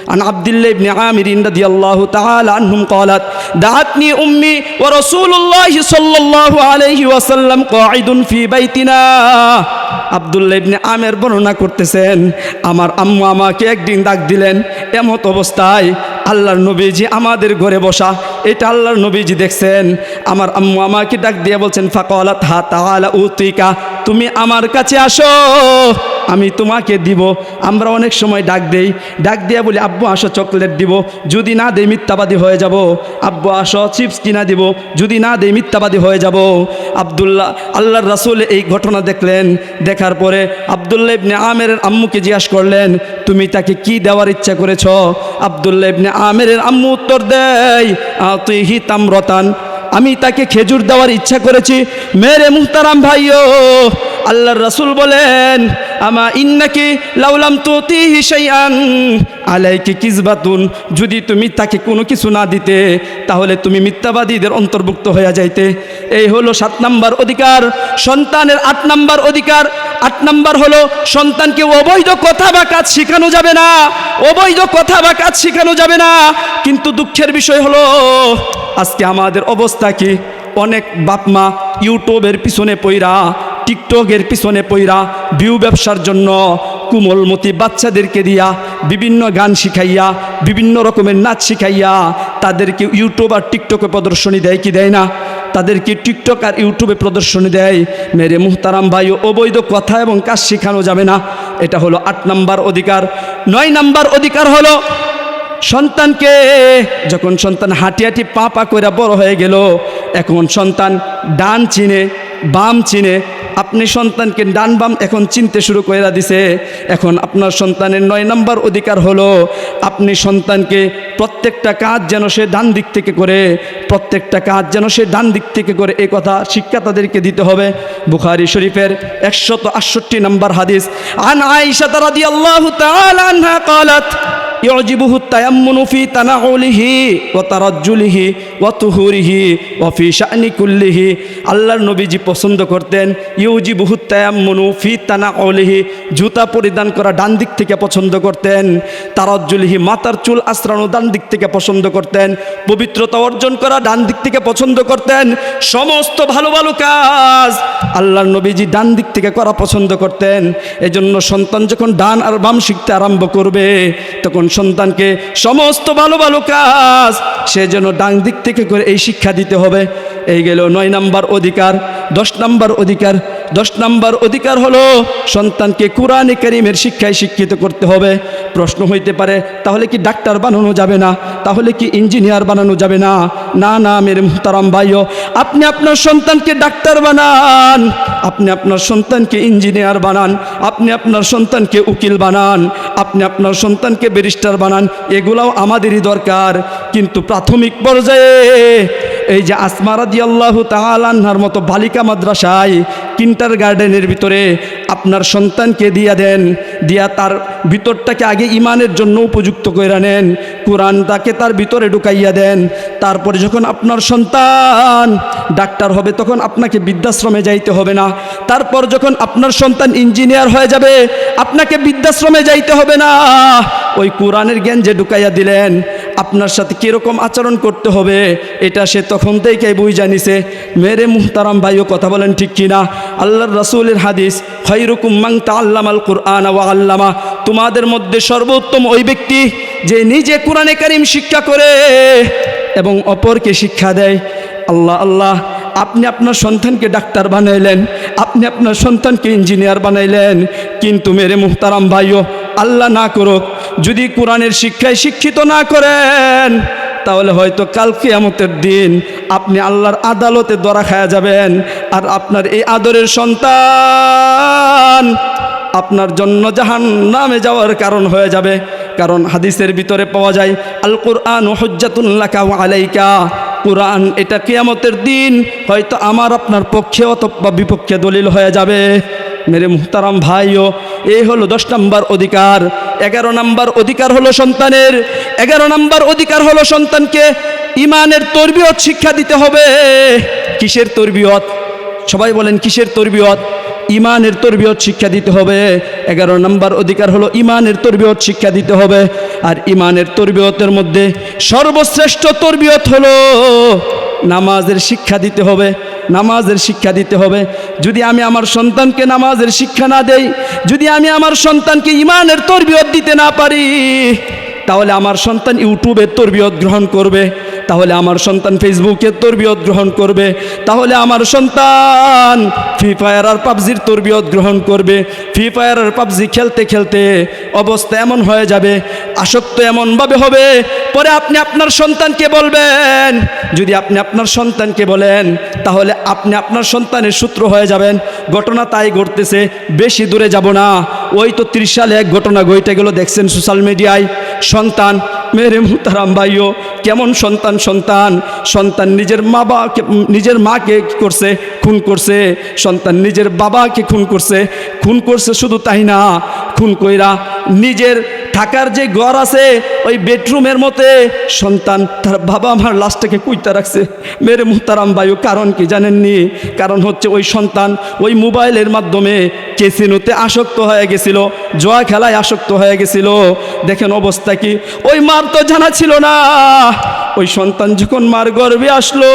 عن عبد الله بن عامر رضي الله تعالى عنهم قالت دعتني أمي ورسول الله صلى الله عليه وسلم قاعد في بيتنا আব্দুল্লাহ ইবনে আমের বর্ণনা করতেছেন, আমার আম্মু আমাকে একদিন ডাক দিলেন, এমত অবস্থায় আল্লাহর নবীজি আমাদের ঘরে বসা, এটা আল্লাহর নবীজি দেখছেন। আমার আম্মু আমাকে ডাক দিয়ে বলছেন ফাকালাত হা তাআলা উতিকা, তুমি আমার কাছে আসো, আমি তোমাকে দিব। আমরা অনেক সময় ডাক দিয়ে বলি আব্বু আসো চকলেট দিব, যদি না দেই মিথ্যাবাদী হয়ে যাব। আব্বু আসো চিপস কিনা দিব, যদি না দেই মিথ্যাবাদী হয়ে যাব। আল্লাহর রাসূল এই ঘটনা দেখলেন, দেখার পরে আব্দুল্লাহ ইবনে আমেরের আম্মুকে জিজ্ঞাসা করলেন, তুমি তাকে কি দেওয়ার ইচ্ছা করেছ? আব্দুল্লাহ ইবনে আমেরের আম্মু উত্তর দেয় আতিহি তামরাতান, আমি তাকে খেজুর দেওয়ার ইচ্ছা করেছি। মেরে মুহতারাম ভাইও, আল্লাহর রাসূল বলেন আমা ইন্নাকি লাউলাম তুতিহি শাইআন আলাইকি কিজবাতুন, যদি তুমি তাকে কোনো কিছু না দিতে তাহলে তুমি মিথ্যাবাদীদের অন্তর্ভুক্ত হয়ে যাইতে। এই হলো 7 নম্বর অধিকার সন্তানের। 8 নম্বর অধিকার, 8 নম্বর হলো সন্তানকে অবৈধ কথা বা কাজ শেখানো যাবে না, অবৈধ কথা বা কাজ শেখানো যাবে না। কিন্তু দুঃখের বিষয় হলো আজকে আমাদের অবস্থা কি? অনেক বাপ মা ইউটিউবের পিছনে পইরা, টিকটকের পিছনে পইরা ভিউ ব্যবসার জন্য কোমলমতি বাচ্চাদেরকে দিয়া বিভিন্ন গান শিখাইয়া, বিভিন্ন রকমের নাচ শিখাইয়া তাদেরকে ইউটিউব আর টিকটকে প্রদর্শনী দেয় কি দেয় না? তাদেরকে টিকটক আর ইউটিউবে প্রদর্শনী দেয়। মেরে মুহতারাম ভাই, অবৈধ কথা এবং কাজ শেখানো যাবে না। এটা হলো 8 নম্বর অধিকার। 9 নম্বর অধিকার হলো সন্তানকে যখন সন্তান হাঁটি হাঁটি পা পা করে বড় হয়ে গেল, এখন সন্তান ডান চিনে বাম চিনে, আপনি সন্তানকে ডান বাম এখন চিনতে শুরু করে দিছে। এখন আপনার সন্তানের 9 নম্বর অধিকার হলো আপনি সন্তানকে প্রত্যেকটা কাজ যেন সে ডান দিক থেকে করে, প্রত্যেকটা কাজ যেন সে ডান দিক থেকে করে, এই কথা শিক্ষা তাদেরকে দিতে হবে। বুখারী শরীফের 168 নম্বর হাদিস, আন আয়েশা রাদিয়াল্লাহু তাআলা আনহা قالت يعجبه التيمن في تنعله وترجله وطهوره وفي شأن كله। আল্লাহর নবীজি পছন্দ করতেন ইউজিবুহু তায়াম্মুনু ফি তানাউলিহি, জুতা পরিধান করা ডান দিক থেকে পছন্দ করতেন। তারাজ্জুলিহি, মাথার চুল আশ্রানো ডান দিক থেকে পছন্দ করতেন। পবিত্রতা অর্জন করা ডান দিক থেকে পছন্দ করতেন। সমস্ত ভালো ভালো কাজ আল্লাহর নবীজি ডান দিক থেকে করা পছন্দ করতেন। এজন্য সন্তান যখন ডান আর বাম শিখতে আরম্ভ করবে, তখন সন্তানকে সমস্ত ভালো ভালো কাজ সে যেন ডান দিক থেকে করে এই শিক্ষা দিতে হবে। এই গেল 9 নম্বর অধিকার। 10 নম্বর অধিকার, 10 নম্বর অধিকার হলো সন্তানকে কোরআনে কারীমের শিক্ষায় শিক্ষিত করতে হবে। প্রশ্ন হইতে পারে তাহলে কি ডাক্তার বানানো যাবে না? তাহলে কি ইঞ্জিনিয়ার বানানো যাবে না? না না মেরে মুহতারাম ভাইও, আপনি আপনার সন্তানকে ডাক্তার বানান, আপনি আপনার সন্তানকে ইঞ্জিনিয়ার বানান, আপনি আপনার সন্তানকে উকিল বানান, আপনি আপনার সন্তানকে ব্যারিস্টার বানান, এগুলাও আমাদেরই দরকার। কিন্তু প্রাথমিক পর্যায়ে এই যে আসমা রাদিয়াল্লাহু তাআলা আনহার মতো বালিকা মাদ্রাসায় কিন্ডারগার্টেনের ভিতরে আপনার সন্তানকে দিয়া দেন, দিয়া তার ভিতরটাকে আগে ইমানের জন্য উপযুক্ত করে নেন, কোরআনটাকে তার ভিতরে ঢুকাইয়া দেন। তারপরে যখন আপনার সন্তান ডাক্তার হবে তখন আপনাকে বৃদ্ধাশ্রমে যাইতে হবে না। তারপর যখন আপনার সন্তান ইঞ্জিনিয়ার হয়ে যাবে আপনাকে বৃদ্ধাশ্রমে যাইতে হবে না। ওই কোরআনের জ্ঞান যে ঢুকাইয়া দিলেন, আপনার সাথে কীরকম আচরণ করতে হবে এটা সে তখন থেকেই বুঝে নিছে। মেরে মুহতারাম ভাইও কথা বলেন ঠিক কিনা? আল্লাহর রাসূলের হাদিস, খায়রুকুম মান তাআল্লামাল কুরআন ওয়া আল্লামা, তোমাদের মধ্যে সর্বোত্তম ওই ব্যক্তি যে নিজে কোরআনে কারীম শিক্ষা করে এবং অপরকে শিক্ষা দেয়। আল্লাহ আল্লাহ, আপনি আপনার সন্তানকে ডাক্তার বানাইলেন, আপনি আপনার সন্তানকে ইঞ্জিনিয়ার বানাইলেন, কিন্তু মেরে মুহতারাম ভাইও আল্লাহ না করুক যদি কোরআনের শিক্ষায় শিক্ষিত না করেন, তাহলে হয়তো কাল কিয়ামতের দিন আপনি আল্লাহর আদালতে ধরা খায়া যাবেন। আর আপনার এই আদরের সন্তান আপনার জন্য জাহান্নামে যাওয়ার কারণ হয়ে যাবে। কারণ হাদিসের ভিতরে পাওয়া যায় আল কুরআন হুজ্জাতুন লাকা ওয়া আলাইকা, কোরআন এটা কিয়ামতের দিন হয়তো আমার আপনার পক্ষে অথবা বিপক্ষে দলিল হয়ে যাবে। মেরে মুহতারাম ভাইও, এই হলো 10 নম্বর অধিকার। 11 নম্বর অধিকার হলো সন্তানের, 11 নম্বর অধিকার হলো সন্তানকে ইমানের তরবিয়ত শিক্ষা দিতে হবে। কিসের তরবিয়ত? সবাই বলেন কিসের তরবিয়ত? ইমানের তরবিয়ত শিক্ষা দিতে হবে। 11 নম্বর অধিকার হলো ইমানের তরবিয়ত শিক্ষা দিতে হবে। আর ইমানের তরবিয়তের মধ্যে সর্বশ্রেষ্ঠ তরবিয়ত হলো নামাজের শিক্ষা দিতে হবে। নামাজের শিক্ষা দিতে হবে। যদি আমি আমার সন্তানকে নামাজের শিক্ষা না দেই, যদি আমি আমার সন্তানকে ইমানের তরবিয়ত দিতে না পারি, তাহলে আমার সন্তান ইউটিউবের তরবিয়ত গ্রহণ করবে, তাহলে আমার সন্তান ফেসবুকের তরবিয়ত গ্রহণ করবে, তাহলে আমার সন্তান ফ্রি ফায়ার আর পাবজির তরবিয়ত গ্রহণ করবে। ফ্রি ফায়ার আর পাবজি খেলতে খেলতে অবস্থা এমন হয়ে যাবে, আসক্ত এমনভাবে হবে, পরে আপনি আপনার সন্তানকে বলবেন, যদি আপনি আপনার সন্তানকে বলেন তাহলে আপনি আপনার সন্তানের সূত্র হয়ে যাবেন। ঘটনা তাই ঘটতেছে, বেশি দূরে যাব না। ওই তো 30 সালে এক ঘটনা ঘটে গেল, দেখছেন সোশ্যাল মিডিয়ায়। সন্তান, মেরে মুহতারাম ভাইও, কেমন সন্তান, সন্তান নিজের নিজের মাকে কি করছে, খুন করছে। সন্তান নিজের বাবাকে খুন করছে। শুধু তাই না, খুন কইরা নিজের থাকার যে ঘর আছে ওই বেডরুমের মধ্যে সন্তান তার বাবা মার লাশটাকে কুইতা রাখছে। মেরে মুহতারাম ভাইও, কারণ কি জানেননি? কারণ হচ্ছে ওই সন্তান ওই মোবাইলের মাধ্যমে ক্যাসিনোতে আসক্ত হয়ে গেছিল, জুয়া খেলায় আসক্ত হয়ে গেছিল। দেখেন অবস্থা কি। ওই মার তো জানা ছিল না, ওই সন্তান যখন মার গর্ভে আসলো